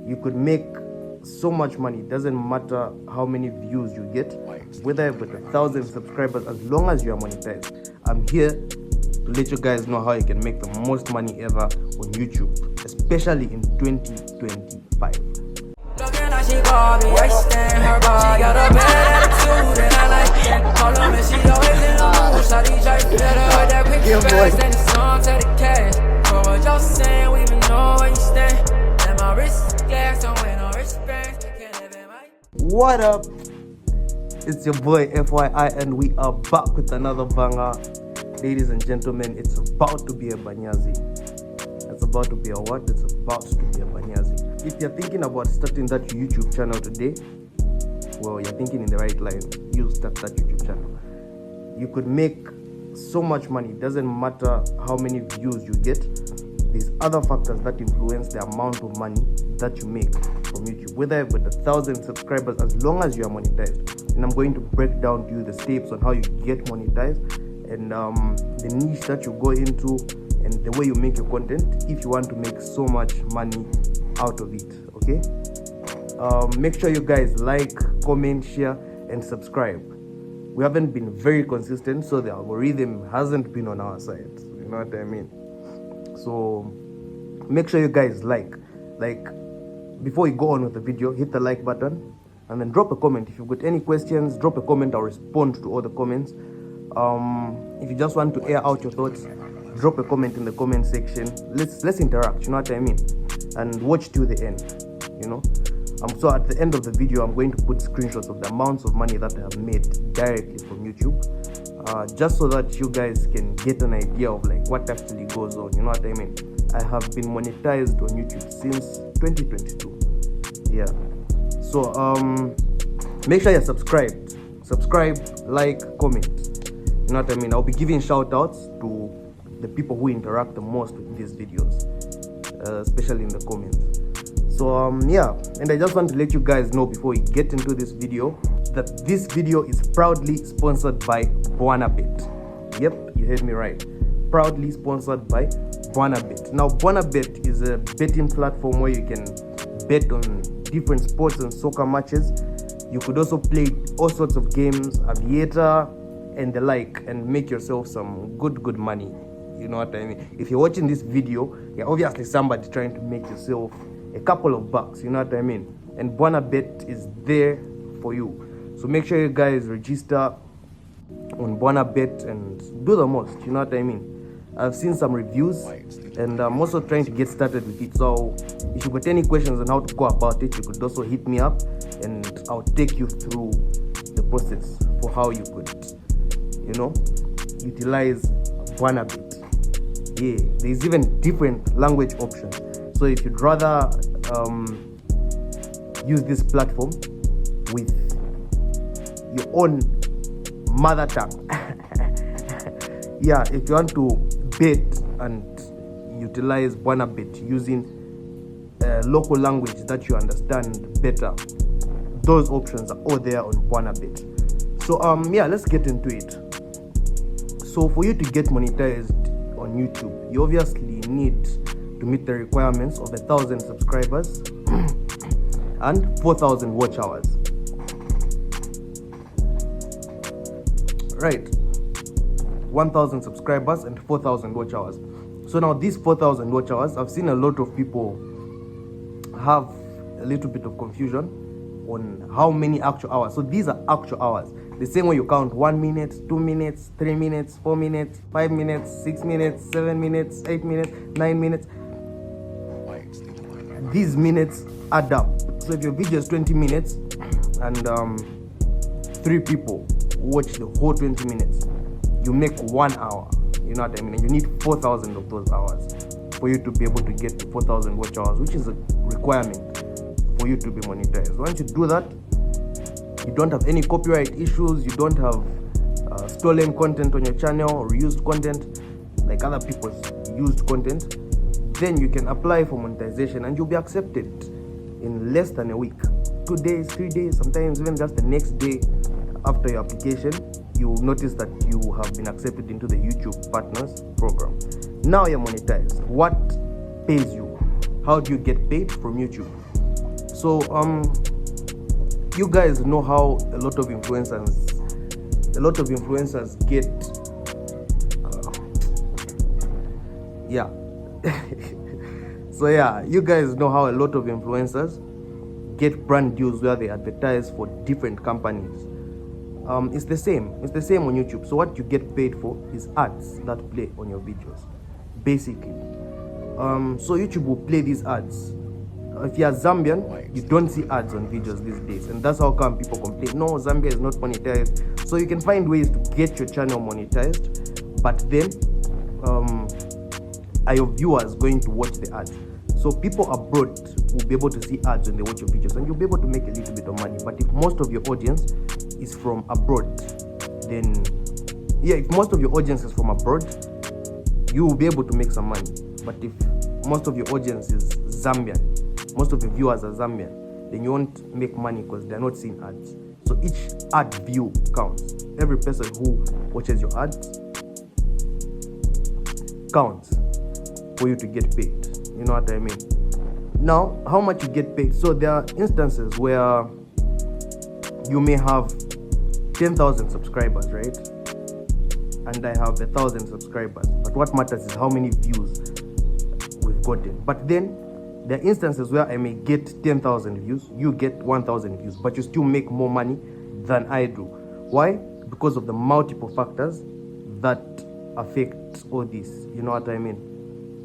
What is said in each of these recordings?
You could make so much money. It doesn't matter how many views you get, whether you've got 1,000 subscribers, as long as you are monetized. I'm here to let you guys know how you can make the most money ever on YouTube, especially in 2025. She Barbie, I stand her body. She got a bad attitude and I like that. Call her and she always in the mood. Shawty try to better with that quick fast. And the song to the cash. For what y'all saying, we even know where you stand. And my wrist glass, don't wear no wristbands. Can't live in my... What up? It's your boy FYI and we are back with another banger. Ladies and gentlemen, it's about to be a banyazi. It's about to be a what? It's about to be a banyazi. If you're thinking about starting that YouTube channel today, well, you're thinking in the right line. You'll start that YouTube channel. You could make so much money. It doesn't matter how many views you get. There's other factors that influence the amount of money that you make from YouTube, whether you've got 1,000 subscribers, as long as you are monetized. And I'm going to break down to you the steps on how you get monetized and the niche that you go into and the way you make your content if you want to make so much money out of it. Okay, make sure you guys like, comment, share and subscribe. We haven't been very consistent, so the algorithm hasn't been on our side, you know what I mean? So make sure you guys like before you go on with the video, hit the like button and then drop a comment. If you've got any questions, drop a comment. I'll respond to all the comments. If you just want to air out your thoughts, drop a comment in the comment section. Let's interact, you know what I mean? And watch till the end, you know. So at the end of the video, I'm going to put screenshots of the amounts of money that I have made directly from YouTube, just so that you guys can get an idea of like what actually goes on, you know what I mean? I have been monetized on YouTube since 2022. Yeah. So make sure you're subscribed, like, comment, you know what I mean? I'll be giving shout outs to the people who interact the most with these videos, especially in the comments. So yeah, and I just want to let you guys know before we get into this video that this video is proudly sponsored by BombRSA. Yep, you heard me right. Proudly sponsored by BombRSA. Now BombRSA is a betting platform where you can bet on different sports and soccer matches. You could also play all sorts of games, aviator and the like, and make yourself some good money. You know what I mean? If you're watching this video, you're obviously somebody trying to make yourself a couple of bucks, you know what I mean? And BombRSA is there for you. So make sure you guys register on BombRSA and do the most, you know what I mean? I've seen some reviews and I'm also trying to get started with it. So if you've got any questions on how to go about it, you could also hit me up and I'll take you through the process for how you could, you know, utilize BombRSA. Yeah, there's even different language options. So if you'd rather use this platform with your own mother tongue, yeah, if you want to bet and utilize BombRSA using local language that you understand better, those options are all there on BombRSA. So yeah, let's get into it. So for you to get monetized on YouTube, you obviously need to meet the requirements of 1,000 subscribers and 4,000 watch hours. Right, 1,000 subscribers and 4,000 watch hours. So now these 4,000 watch hours, I've seen a lot of people have a little bit of confusion on how many actual hours. So these are actual hours. The same way you count 1 minute, 2 minutes, 3 minutes, 4 minutes, 5 minutes, 6 minutes, 7 minutes, 8 minutes, 9 minutes. These minutes add up. So if your video is 20 minutes and 3 people watch the whole 20 minutes, you make 1 hour, you know what I mean? And you need 4,000 of those hours for you to be able to get to 4,000 watch hours, which is a requirement for you to be monetized. Once you do that, you don't have any copyright issues, you don't have stolen content on your channel or used content like other people's used content, then you can apply for monetization and you'll be accepted in less than a week. 2 days, 3 days, sometimes even just the next day after your application, you'll notice that you have been accepted into the YouTube Partners program. Now you're monetized. What pays you? How do you get paid from YouTube? So you guys know how a lot of influencers get yeah. So yeah, you guys know how a lot of influencers get brand deals where they advertise for different companies. It's the same on YouTube. So what you get paid for is ads that play on your videos, basically. So YouTube will play these ads. If you are Zambian, you don't see ads on videos these days, and that's how come people complain, no, Zambia is not monetized. So you can find ways to get your channel monetized, but then are your viewers going to watch the ads? So people abroad will be able to see ads when they watch your videos, and you'll be able to make a little bit of money. But if most of your audience is from abroad, then yeah, if most of your audience is from abroad, you will be able to make some money. But if most of your audience is Zambian, most of your viewers are Zambian, then you won't make money because they're not seeing ads. So each ad view counts. Every person who watches your ads counts for you to get paid. You know what I mean? Now, how much you get paid? So there are instances where you may have 10,000 subscribers, right? And I have 1,000 subscribers. But what matters is how many views we've gotten. But then there are instances where I may get 10,000 views, you get 1,000 views, but you still make more money than I do. Why? Because of the multiple factors that affect all this. You know what I mean?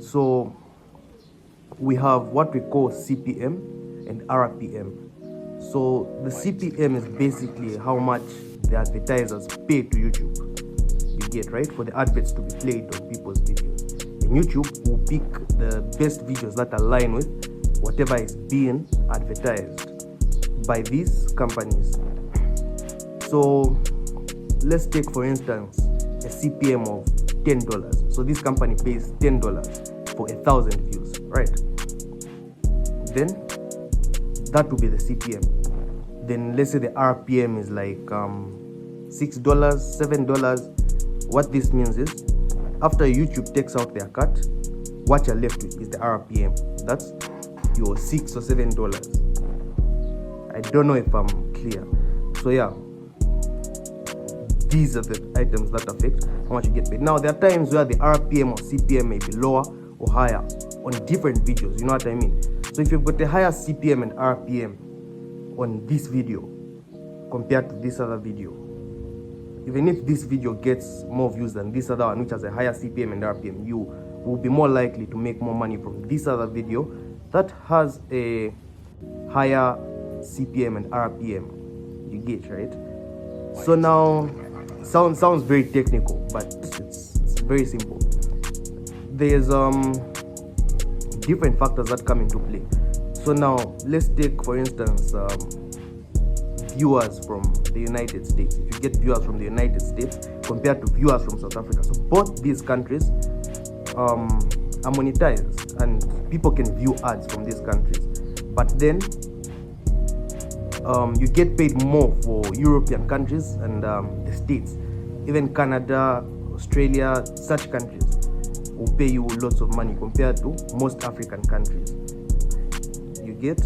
So we have what we call CPM and RPM. So the CPM is basically how much the advertisers pay to YouTube. You get, right? For the adverts to be played on people's videos. And YouTube will pick the best videos that align with whatever is being advertised by these companies. So let's take, for instance, a CPM of $10. So this company pays $10 for 1,000 views, right? Then that will be the CPM. Then let's say the RPM is like $6, $7. What this means is, after YouTube takes out their cut, what you're left with is the RPM. That's your $6 or $7. I don't know if I'm clear. So yeah, these are the items that affect how much you get paid. Now there are times where the RPM or CPM may be lower or higher on different videos. You know what I mean? So if you've got a higher CPM and RPM on this video compared to this other video, even if this video gets more views than this other one, which has a higher CPM and RPM, you will be more likely to make more money from this other video that has a higher CPM and RPM. You get, right? So now, sounds very technical, but it's very simple. There's different factors that come into play. So now let's take, for instance, viewers from the United States. If you get viewers from the United States compared to viewers from South Africa, so both these countries are monetized and people can view ads from these countries. But then you get paid more for European countries and the States. Even Canada, Australia, such countries will pay you lots of money compared to most African countries. You get?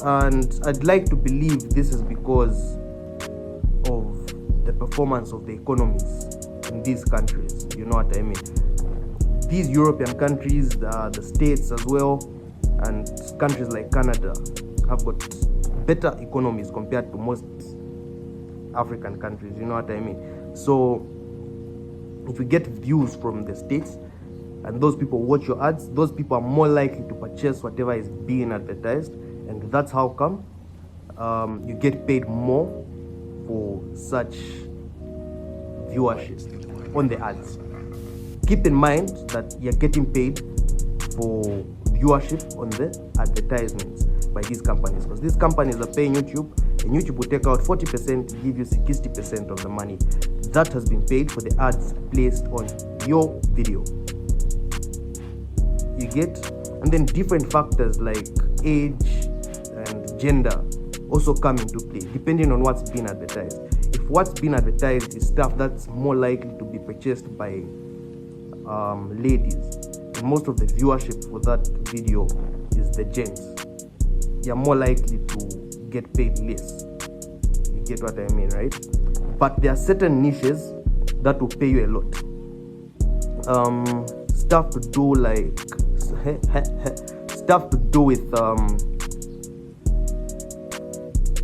And I'd like to believe this is because of the performance of the economies in these countries. You know what I mean? These European countries, the States as well, and countries like Canada have got better economies compared to most African countries. You know what I mean? So if you get views from the States and those people watch your ads, those people are more likely to purchase whatever is being advertised, and that's how come you get paid more for such viewership on the ads. Keep in mind that you're getting paid for viewership on the advertisements by these companies, because these companies are paying YouTube, and YouTube will take out 40% to give you 60% of the money that has been paid for the ads placed on your video. You get? And then different factors like age and gender also come into play depending on what's being advertised. If what's being advertised is stuff that's more likely to be purchased by ladies, and most of the viewership for that video is the gents, you're more likely to get paid less. You get what I mean, right? But there are certain niches that will pay you a lot. Stuff to do like stuff to do with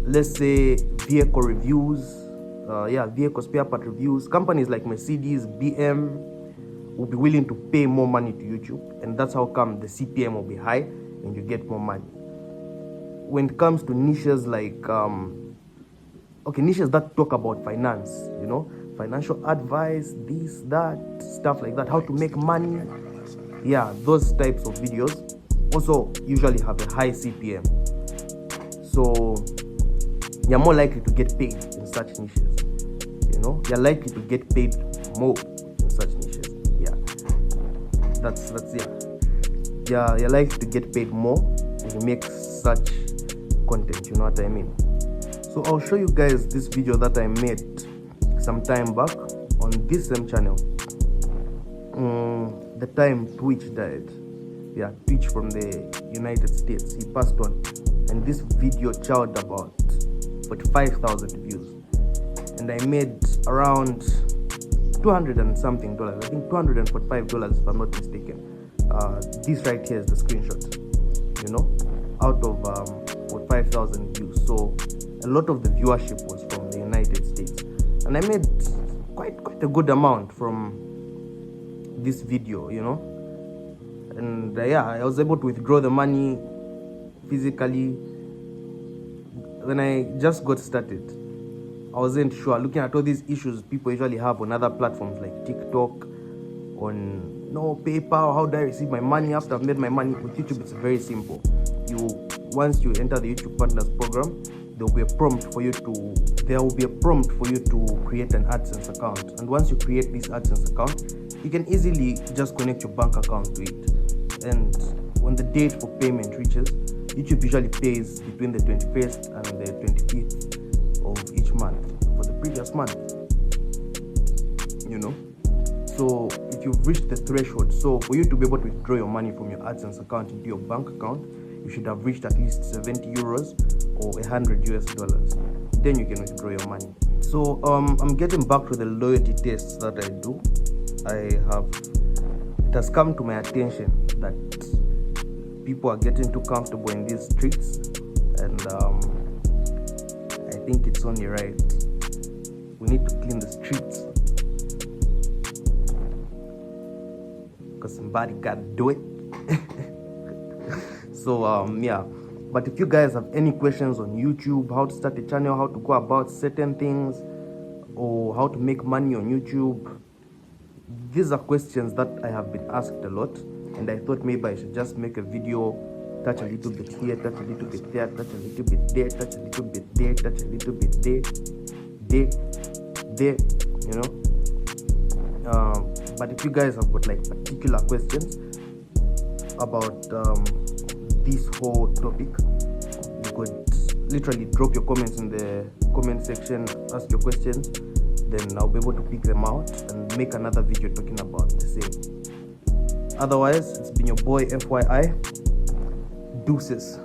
let's say vehicle reviews, vehicle spare part reviews. Companies like Mercedes, BM will be willing to pay more money to YouTube, and that's how come the CPM will be high and you get more money. When it comes to niches like niches that talk about finance, financial advice, this, that, stuff like that, how to make money, those types of videos also usually have a high CPM. So you're more likely to get paid in such niches. You're likely to get paid more in such niches. You're likely to get paid more when you make such content, you know what I mean? So I'll show you guys this video that I made some time back on this same channel. The time Twitch died. Twitch from the United States, he passed on, and this video chowed about 45,000 views, and I made around $200 and something dollars. I think $245 if I'm not mistaken. This right here is the screenshot, out of 45,000 views. So a lot of the viewership was from the United States, and I made quite a good amount from this video, and I was able to withdraw the money physically. When I just got started, I wasn't sure, looking at all these issues people usually have on other platforms like TikTok, on PayPal, how do I receive my money after I've made my money. With YouTube, it's very simple. Once you enter the YouTube Partners program, there will be a prompt for you to create an AdSense account. And once you create this AdSense account, you can easily just connect your bank account to it. And when the date for payment reaches, YouTube usually pays between the 21st and the 25th of each month for the previous month. So if you've reached the threshold, so for you to be able to withdraw your money from your AdSense account into your bank account, you should have reached at least 70 euros or $100 US. Then you can withdraw your money. So I'm getting back to the loyalty tests that I do. It has come to my attention that people are getting too comfortable in these streets, and I think it's only right. We need to clean the streets, because somebody gotta do it. So but if you guys have any questions on YouTube, how to start a channel, how to go about certain things, or how to make money on YouTube, these are questions that I have been asked a lot, and I thought maybe I should just make a video, touch a little bit here, touch a little bit there, touch a little bit there, touch a little bit there, touch a little bit there, but if you guys have got like particular questions about this whole topic, you could literally drop your comments in the comment section, ask your questions, then I'll be able to pick them out and make another video talking about the same. Otherwise, it's been your boy FYI. Deuces.